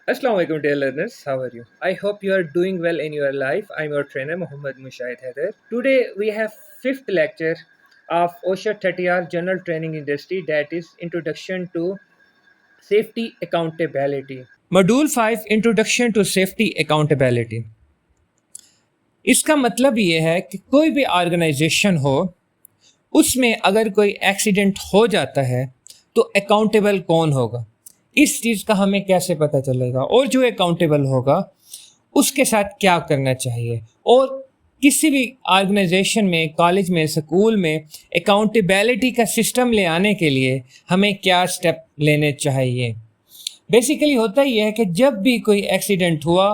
Assalamu alaikum dear learners, how are you? I hope you are doing well in your life. I'm your trainer Muhammad Mushahid Haider. Today we have fifth lecture of OSHA 30R General Training Industry, that is Introduction to Safety Accountability. Module 5 Introduction to Safety Accountability. इसका मतलब ये है कि कोई भी organisation हो उसमें अगर कोई एक्सीडेंट हो जाता है तो अकाउंटेबल कौन होगा, इस चीज़ का हमें कैसे पता चलेगा, और जो अकाउंटेबल होगा उसके साथ क्या करना चाहिए, और किसी भी ऑर्गेनाइजेशन में, कॉलेज में, स्कूल में अकाउंटेबिलिटी का सिस्टम ले आने के लिए हमें क्या स्टेप लेने चाहिए। बेसिकली होता ही है कि जब भी कोई एक्सीडेंट हुआ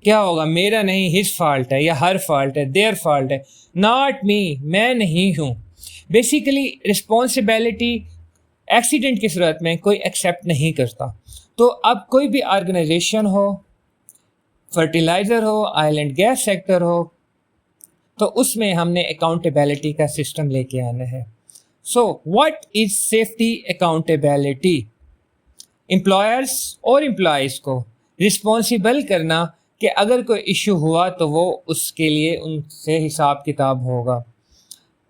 क्या होगा, मेरा नहीं, हिज फॉल्ट है या हर फॉल्ट है, देयर फॉल्ट है, नॉट मी, मैं नहीं हूँ। बेसिकली रिस्पॉन्सिबिलिटी एक्सीडेंट की सूरत में कोई एक्सेप्ट नहीं करता। तो अब कोई भी ऑर्गेनाइजेशन हो, फर्टिलाइज़र हो, ऑयल एंड गैस सेक्टर हो, तो उसमें हमने अकाउंटेबिलिटी का सिस्टम लेके आना है। So what is safety accountability? Employers और एम्प्लॉइज़ को रिस्पॉन्सिबल करना कि अगर कोई इशू हुआ तो वो उसके लिए उनसे हिसाब किताब होगा।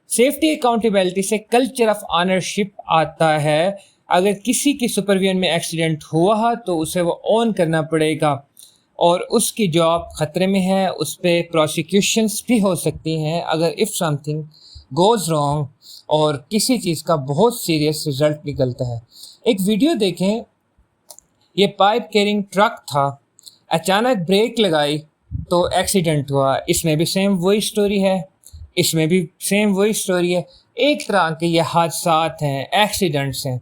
सेफ्टी अकाउंटेबिलिटी से कल्चर ऑफ ऑनरशिप आता है। अगर किसी की सुपरविजन में एक्सीडेंट हुआ तो उसे वो ओन करना पड़ेगा और उसकी जॉब ख़तरे में है, उस पर प्रोसिक्यूशंस भी हो सकती हैं अगर इफ़ समथिंग गोज़ रॉन्ग और किसी चीज़ का बहुत सीरियस रिज़ल्ट निकलता है। एक वीडियो देखें, ये पाइप कैरिंग ट्रक था, अचानक ब्रेक लगाई तो एक्सीडेंट हुआ। इसमें भी सेम वही स्टोरी है, इसमें भी सेम वही स्टोरी है। एक तरह के ये हादसात हैं, एक्सीडेंट्स हैं।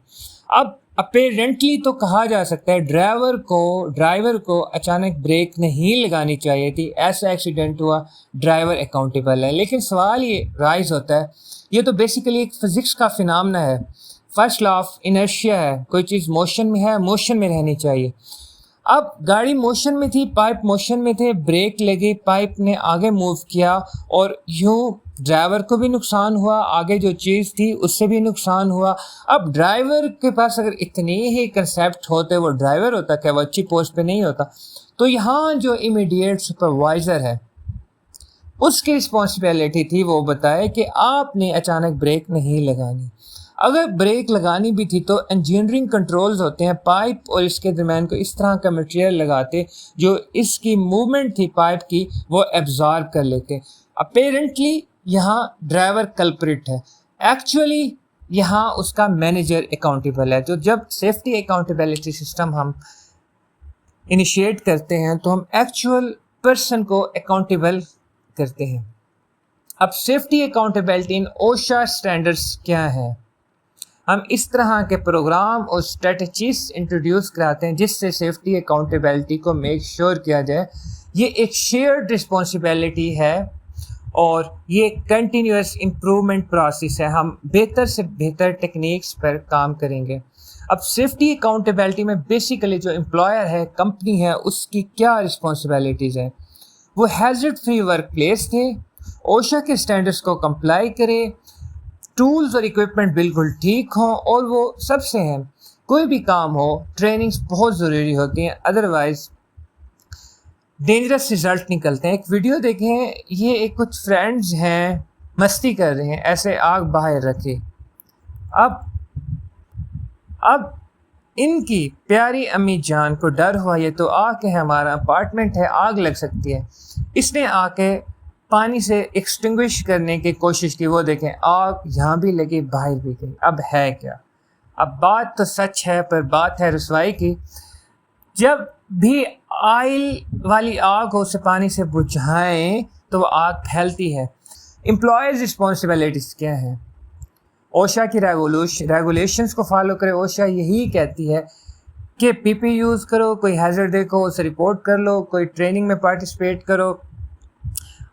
अब अपेरेंटली तो कहा जा सकता है ड्राइवर को अचानक ब्रेक नहीं लगानी चाहिए थी, ऐसा एक्सीडेंट हुआ, ड्राइवर अकाउंटेबल है। लेकिन सवाल ये राइज होता है, ये तो बेसिकली एक फिज़िक्स का फिनोमेना है, फर्स्ट लॉ ऑफ इनर्शिया है, कोई चीज़ मोशन में है, मोशन में रहनी चाहिए। अब गाड़ी मोशन में थी, पाइप मोशन में थे, ब्रेक लगी, पाइप ने आगे मूव किया और यूं ड्राइवर को भी नुकसान हुआ, आगे जो चीज़ थी उससे भी नुकसान हुआ। अब ड्राइवर के पास अगर इतने ही कंसेप्ट होते, वो ड्राइवर होता, क्या वो अच्छी पोस्ट पे नहीं होता? तो यहाँ जो इमीडिएट सुपरवाइज़र है उसकी रिस्पॉन्सिबिलिटी थी वो बताए कि आपने अचानक ब्रेक नहीं लगानी। अगर ब्रेक लगानी भी थी तो इंजीनियरिंग कंट्रोल्स होते हैं, पाइप और इसके दरमियान को इस तरह का मटेरियल लगाते जो इसकी मूवमेंट थी पाइप की वो एब्जॉर्ब कर लेते। अपेरेंटली यहाँ ड्राइवर कल्प्रिट है, एक्चुअली यहाँ उसका मैनेजर अकाउंटेबल है। तो जब सेफ्टी अकाउंटेबिलिटी सिस्टम हम इनिशिएट करते हैं तो हम एक्चुअल पर्सन को अकाउंटेबल करते हैं। अब सेफ्टी अकाउंटेबिलिटी इन ओशा स्टैंडर्ड्स क्या है? हम इस तरह के प्रोग्राम और स्ट्रेटजीज इंट्रोड्यूस कराते हैं जिससे सेफ्टी अकाउंटेबिलिटी को मेक श्योर किया जाए। ये एक शेयर्ड रिस्पॉन्सिबिलिटी है और ये कंटिन्यूस इम्प्रूवमेंट प्रोसेस है। हम बेहतर से बेहतर टेक्निक्स पर काम करेंगे। अब सेफ्टी अकाउंटेबिलिटी में बेसिकली जो एम्प्लॉयर है, कंपनी है, उसकी क्या रिस्पॉन्सिबिलिटीज़ हैं? वो हैज़र्ड फ्री वर्क प्लेस थे, ओशा के स्टैंडर्ड्स को कंप्लाई करे, टूल्स और इक्विपमेंट बिल्कुल ठीक हों, और वो सबसे हैं कोई भी काम हो ट्रेनिंग्स बहुत ज़रूरी होती हैं, अदरवाइज़ डेंजरस रिजल्ट निकलते हैं। एक वीडियो देखें, ये एक कुछ फ्रेंड्स हैं मस्ती कर रहे हैं, ऐसे आग बाहर रखे। अब इनकी प्यारी अम्मी जान को डर हुआ, ये तो आग है, हमारा अपार्टमेंट है, आग लग सकती है। इसने आके पानी से एक्सटिंग्विश करने की कोशिश की, वो देखें आग यहाँ भी लगी, बाहर भी गई। अब है क्या? अब बात तो सच है पर बात है रसवाई की। जब भी ऑयल वाली आग हो उसे पानी से बुझाएं तो वो आग फैलती है। एम्प्लॉयज़ रिस्पॉन्सिबिलिटीज़ क्या है? ओशा की रेगुलेशंस को फॉलो करे। ओशा यही कहती है कि पीपी यूज़ करो, कोई हैज़र्ड देखो उसे रिपोर्ट कर लो, कोई ट्रेनिंग में पार्टिसिपेट करो।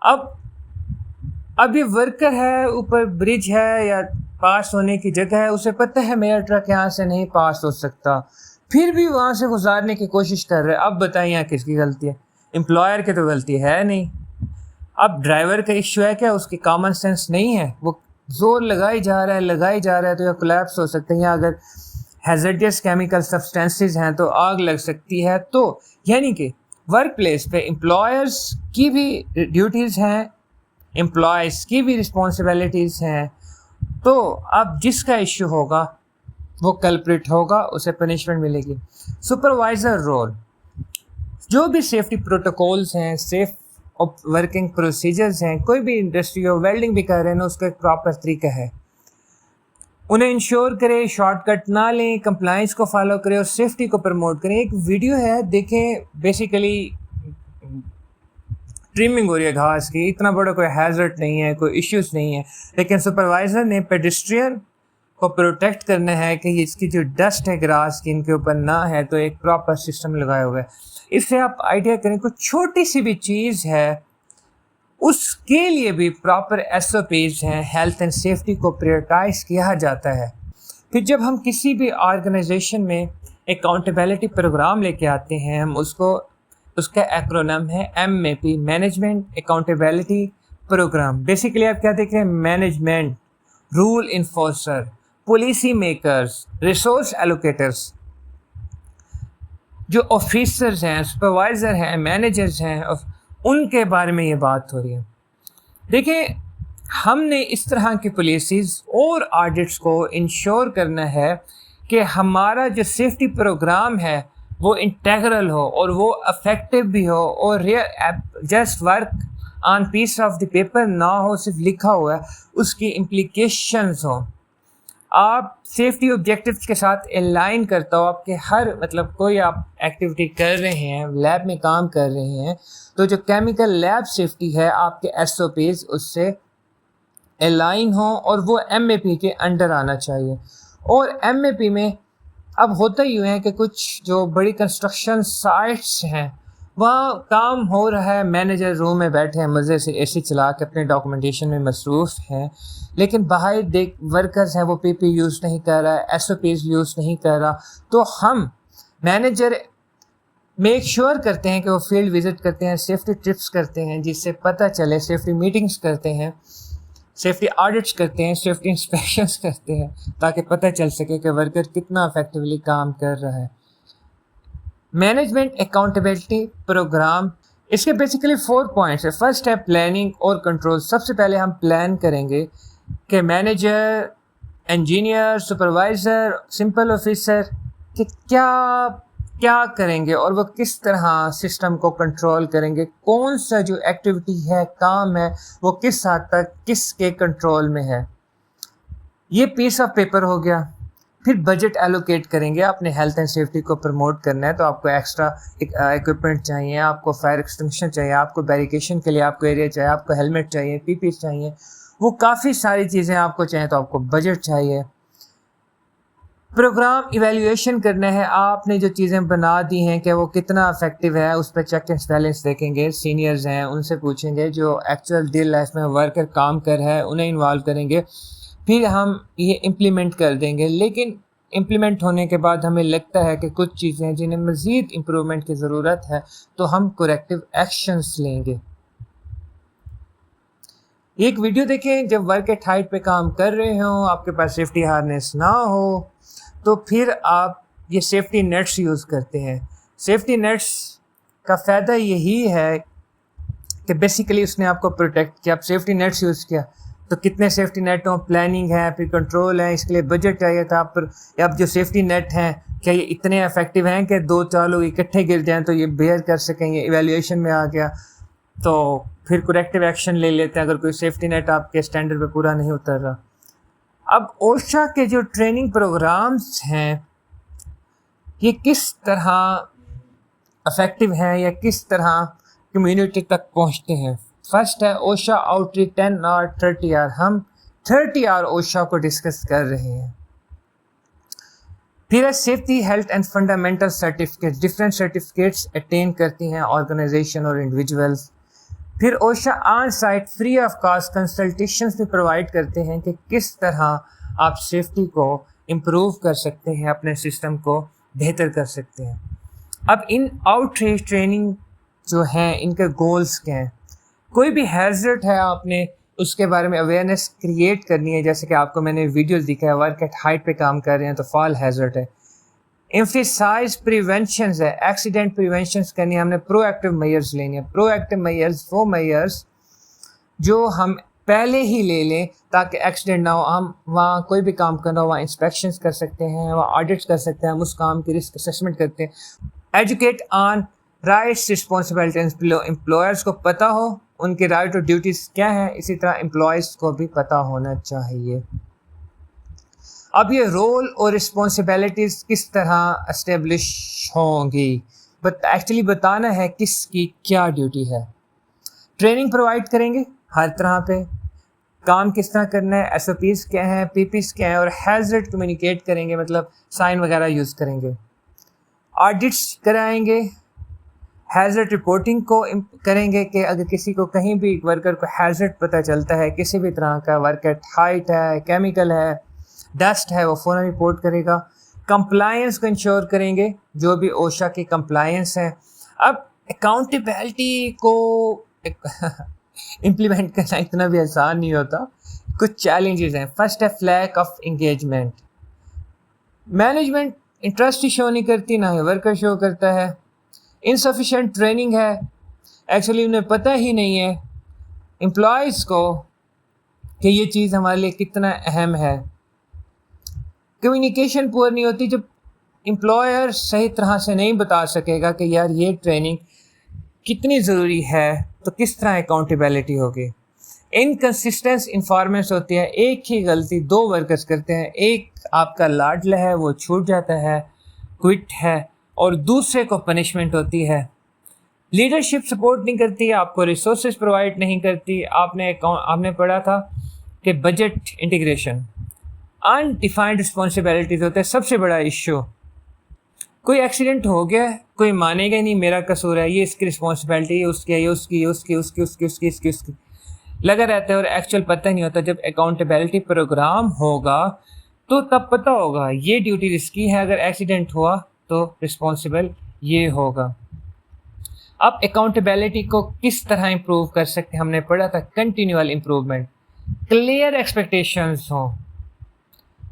अब ये वर्कर है, ऊपर ब्रिज है या पास होने की जगह है, उसे पता है मेरा ट्रक यहाँ से नहीं पास हो सकता, फिर भी वहाँ से गुजारने की कोशिश कर रहे हैं। अब बताइए यहाँ किसकी गलती है? एम्प्लॉयर की तो गलती है नहीं। अब ड्राइवर का इश्यू है क्या? उसकी कॉमन सेंस नहीं है, वो जोर लगाई जा रहा है तो यह कोलैप्स हो सकता है। या अगर हैजर्डियस केमिकल सब्सटेंसेस हैं तो आग लग सकती है। तो यानी कि वर्क प्लेस पे एम्प्लॉयर्स की भी ड्यूटीज़ हैं, एम्प्लॉयज़ की भी रिस्पॉन्सिबिलिटीज़ हैं। तो अब जिसका इश्यू होगा वो कल्प्रिट होगा, उसे पनिशमेंट मिलेगी। सुपरवाइज़र रोल, जो भी सेफ्टी प्रोटोकॉल्स हैं, सेफ वर्किंग प्रोसीजर्स हैं, कोई भी इंडस्ट्री हो, वेल्डिंग भी कर रहे हैं ना, उसका एक प्रॉपर तरीका है। उन्हें इंश्योर करें, शॉर्टकट ना लें, कंप्लाइंस को फॉलो करें और सेफ्टी को प्रमोट करें। एक वीडियो है, देखें, बेसिकली ट्रिमिंग हो रही है घास की, इतना बड़ा कोई हैजर्ड नहीं है, कोई इश्यूज नहीं है, लेकिन सुपरवाइज़र ने पेडेस्ट्रियन को प्रोटेक्ट करना है कि इसकी जो डस्ट है ग्रास की इनके ऊपर ना है, तो एक प्रॉपर सिस्टम लगाया हुआ है। इससे आप आइडिया करें, कुछ छोटी सी भी चीज़ है उसके लिए भी प्रॉपर SOPs हैं, हेल्थ एंड सेफ्टी को प्रायोरिटाइज किया जाता है। फिर जब हम किसी भी ऑर्गेनाइजेशन में अकाउंटेबिलिटी प्रोग्राम लेके आते हैं, हम उसका एक्रोनिम है MAP, management accountability programme. Basically आप क्या देख रहे हैं, management, rule enforcer, policy makers, resource allocators, जो ऑफिसर्स हैं, सुपरवाइज़र हैं, मैनेजर्स हैं, उनके बारे में ये बात हो रही है। देखिए, हमने इस तरह की पॉलिसीज़ और ऑडिट्स को इंश्योर करना है कि हमारा जो सेफ्टी प्रोग्राम है वो इंटेग्रल हो और वो इफेक्टिव भी हो और just work on piece of the paper ना हो, सिर्फ लिखा हुआ है, उसकी इम्प्लीकेशंस हो। आप सेफ्टी ऑब्जेक्टिव्स के साथ अलाइन करता हो, आपके हर कोई आप एक्टिविटी कर रहे हैं, लैब में काम कर रहे हैं, तो जो केमिकल लैब सेफ्टी है, आपके SOPs उससे अलाइन हो और वो MAP के अंडर आना चाहिए। और MAP में अब होता ही है कि कुछ जो बड़ी कंस्ट्रक्शन साइट्स हैं वहाँ काम हो रहा है, मैनेजर रूम में बैठे हैं, मज़े से AC चला के अपने डॉक्यूमेंटेशन में मसरूफ़ हैं, लेकिन बाहर वर्कर्स हैं, वो PP यूज़ नहीं कर रहा है, SOPs यूज़ नहीं कर रहा। तो हम मैनेजर मेक श्योर करते हैं कि वो फील्ड विज़िट करते हैं, सेफ्टी ट्रिप्स करते हैं, जिससे पता चले, सेफ्टी मीटिंग्स करते हैं, सेफ्टी ऑडिट्स करते हैं, सेफ्टी इंस्पेक्शंस करते हैं, ताकि पता चल सके कि वर्कर कितना इफेक्टिवली काम कर रहा है। मैनेजमेंट अकाउंटेबिलिटी प्रोग्राम, इसके बेसिकली 4 पॉइंट्स है। फर्स्ट है प्लानिंग और कंट्रोल। सबसे पहले हम प्लान करेंगे कि manager, engineer, supervisor, simple officer कि क्या करेंगे और वो किस तरह सिस्टम को कंट्रोल करेंगे, कौन सा जो एक्टिविटी है, काम है, वो किस हद तक किसके कंट्रोल में है। ये पीस ऑफ पेपर हो गया। फिर बजट एलोकेट करेंगे, अपने हेल्थ एंड सेफ्टी को प्रमोट करना है तो आपको एक्स्ट्रा इक्विपमेंट चाहिए, आपको फायर एक्सटिंग्विशर चाहिए, आपको बैरिकेशन के लिए आपको एरिया चाहिए, आपको हेलमेट चाहिए, PPE चाहिए, वो काफ़ी सारी चीज़ें आपको चाहिए, तो आपको बजट चाहिए। प्रोग्राम इवैल्यूएशन करना है, आपने जो चीज़ें बना दी हैं कि वो कितना इफेक्टिव है, उस पर चेक एंड बैलेंस देखेंगे, सीनियर्स हैं उनसे पूछेंगे, जो एक्चुअल डे लाइफ में वर्कर काम कर है उन्हें इन्वॉल्व करेंगे, फिर हम ये इम्प्लीमेंट कर देंगे। लेकिन इम्प्लीमेंट होने के बाद हमें लगता है कि कुछ चीज़ें जिन्हें मज़ीद इम्प्रूवमेंट की ज़रूरत है, तो हम करेक्टिव एक्शंस लेंगे। एक वीडियो देखें, जब वर्क एट हाइट पे काम कर रहे हो, आपके पास सेफ्टी हार्नेस ना हो, तो फिर आप ये सेफ्टी नेट्स यूज़ करते हैं। सेफ्टी नेट्स का फ़ायदा यही है कि बेसिकली उसने आपको प्रोटेक्ट किया। आप सेफ्टी नेट्स यूज़ किया तो कितने सेफ्टी नेट हो, प्लानिंग है, फिर कंट्रोल है, इसके लिए बजट चाहिए था। अब जो सेफ्टी नेट हैं, क्या ये इतने इफेक्टिव हैं कि 2-4 लोग इकट्ठे गिर जाएं तो ये बेयर कर सकेंगे। इवैल्यूएशन में आ गया तो फिर करेक्टिव एक्शन ले लेते हैं अगर कोई सेफ्टी नेट आपके स्टैंडर्ड पे पूरा नहीं उतर रहा। अब OSHA के जो ट्रेनिंग प्रोग्राम्स हैं, ये किस तरह इफेक्टिव हैं या किस तरह कम्युनिटी तक पहुंचते हैं। फर्स्ट है OSHA आउटरीच 10 और 30 आवर। हम 30 आवर OSHA को डिस्कस कर रहे हैं। फिर है safety, health and fundamental certificates. Different certificates attain करती हैं ऑर्गेनाइजेशन और इंडिविजुअल्स। फिर OSHA on site free of cost consultations भी प्रोवाइड करते हैं कि किस तरह आप सेफ्टी को इम्प्रूव कर सकते हैं, अपने सिस्टम को बेहतर कर सकते हैं। अब इन आउटरीच ट्रेनिंग जो हैं, इनके गोल्स क्या हैं। कोई भी हैज़र्ड है, आपने اس کے بارے میں اویئرنیس کریٹ کرنی ہے. جیسے کہ آپ کو میں نے ویڈیوز دکھا ہے, ورک ایٹ ہائٹ پہ کام کر رہے ہیں تو فال ہیزرڈ ہے. ایمفیسائز پریونشنز ہے, ایکسیڈنٹ پریونشنز کرنی ہے, ہم نے پرو ایکٹیو میئرز لینی ہے. پرو ایکٹیو میئرز وہ میئرز جو ہم پہلے ہی لے لیں تاکہ ایکسیڈنٹ نہ ہو. ہم وہاں کوئی بھی کام کرنا ہو وہاں انسپیکشنز کر سکتے ہیں, وہاں آڈٹس کر سکتے ہیں, ہم اس کام کی رسک اسیسمنٹ کرتے ہیں. ایجوکیٹ آن رائٹس رسپانسبلٹیز, امپلائرس کو پتہ ہو ان کے رائٹ اور ڈیوٹیز کیا ہیں, اسی طرح امپلائیز کو بھی پتہ ہونا چاہیے. اب یہ رول اور رسپانسبلٹیز کس طرح اسٹیبلش ہوں گی, ایکچولی بتانا ہے کس کی کیا ڈیوٹی ہے. ٹریننگ پرووائڈ کریں گے ہر طرح پہ, کام کس طرح کرنا ہے, ایس او پیز کیا ہیں, پی پیز کیا ہیں, اور ہیزرڈ کمیونیکیٹ کریں گے, مطلب سائن وغیرہ یوز کریں گے. آڈٹس کرائیں گے, ہیزرڈ رپورٹنگ کو کریں گے کہ اگر کسی کو کہیں بھی ورکر کو ہیزرڈ پتہ چلتا ہے کسی بھی طرح کا, ورک ایٹ ہائٹ ہے, کیمیکل ہے, ڈسٹ ہے, وہ فوراً رپورٹ کرے گا. کمپلائنس کو انشور کریں گے, جو بھی اوشا کی کمپلائنس ہے. اب اکاؤنٹیبلٹی کو امپلیمنٹ کرنا اتنا بھی آسان نہیں ہوتا, کچھ چیلنجز ہیں. فرسٹ ہے lack of engagement, management interest ہی شو نہیں کرتی, نہ ہی ورکر شو کرتا ہے. انسفیشینٹ ٹریننگ ہے, ایکچولی انہیں پتہ ہی نہیں ہے امپلائیز کو کہ یہ چیز ہمارے لیے کتنا اہم ہے. کمیونیکیشن پور نہیں ہوتی, جب امپلائر صحیح طرح سے نہیں بتا سکے گا کہ یار یہ ٹریننگ کتنی ضروری ہے تو کس طرح اکاؤنٹیبلٹی ہوگی. انکنسسٹنس انفارمنس ہوتی ہے, ایک ہی غلطی دو ورکرز کرتے ہیں, ایک آپ کا لاڈلا ہے وہ چھوٹ جاتا ہے, کوئٹ ہے, اور دوسرے کو پنشمنٹ ہوتی ہے. لیڈرشپ سپورٹ نہیں کرتی, آپ کو ریسورسز پرووائڈ نہیں کرتی. آپ نے پڑھا تھا کہ بجٹ انٹیگریشن, انڈیفائنڈ رسپانسبلٹیز ہوتے ہیں. سب سے بڑا ایشو, کوئی ایکسیڈنٹ ہو گیا, کوئی مانے گا نہیں میرا قصور ہے, یہ اس کی رسپانسبلٹی, اس کی, اس کی, اس کی, اس کی, اس کی, اس کی, اس کی, اس کی لگا رہتا ہے, اور ایکچوئل پتہ نہیں ہوتا. جب اکاؤنٹیبلٹی پروگرام ہوگا تو تب پتہ ہوگا یہ ڈیوٹی اس کی ہے, اگر ایکسیڈنٹ ہوا تو رسپانسبل یہ ہوگا. اب اکاؤنٹیبلٹی کو کس طرح امپروو کر سکتے ہیں, ہم نے پڑھا تھا کنٹینیول امپروومنٹ. کلیئر ایکسپیکٹیشنز ہوں,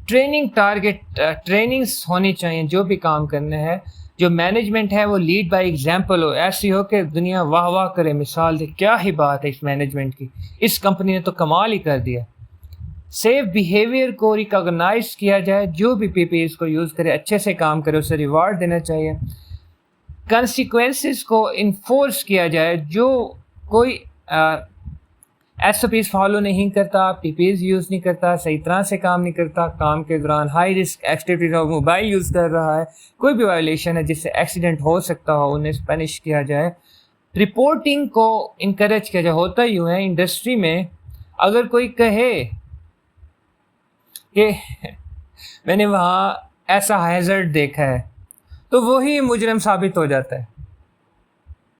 ٹریننگ ٹارگیٹ ٹریننگز ہونی چاہیے. جو بھی کام کرنا ہے, جو مینجمنٹ ہے وہ لیڈ بائی ایگزامپل ہو, ایسی ہو کہ دنیا واہ واہ کرے, مثال دے کیا ہی بات ہے اس مینجمنٹ کی, اس کمپنی نے تو کمال ہی کر دیا. سیف بیہیویئر کو ریکاگنائز کیا جائے, جو بھی پی پی ایز کو یوز کرے اچھے سے کام کرے اسے ریوارڈ دینا چاہیے. کنسیکوینسز کو انفورس کیا جائے, جو کوئی ایس او پیز فالو نہیں کرتا, پی پی ایز یوز نہیں کرتا, صحیح طرح سے کام نہیں کرتا, کام کے دوران ہائی رسک ایکٹیویٹیز ہو, موبائل یوز کر رہا ہے, کوئی بھی وائلیشن ہے جس سے ایکسیڈنٹ ہو سکتا ہو, انہیں پنش کیا جائے. رپورٹنگ کو انکریج کیا جائے. ہوتا یوں ہے انڈسٹری میں, اگر کوئی کہے کہ میں نے وہاں ایسا ہیزرڈ دیکھا ہے تو وہی مجرم ثابت ہو جاتا ہے.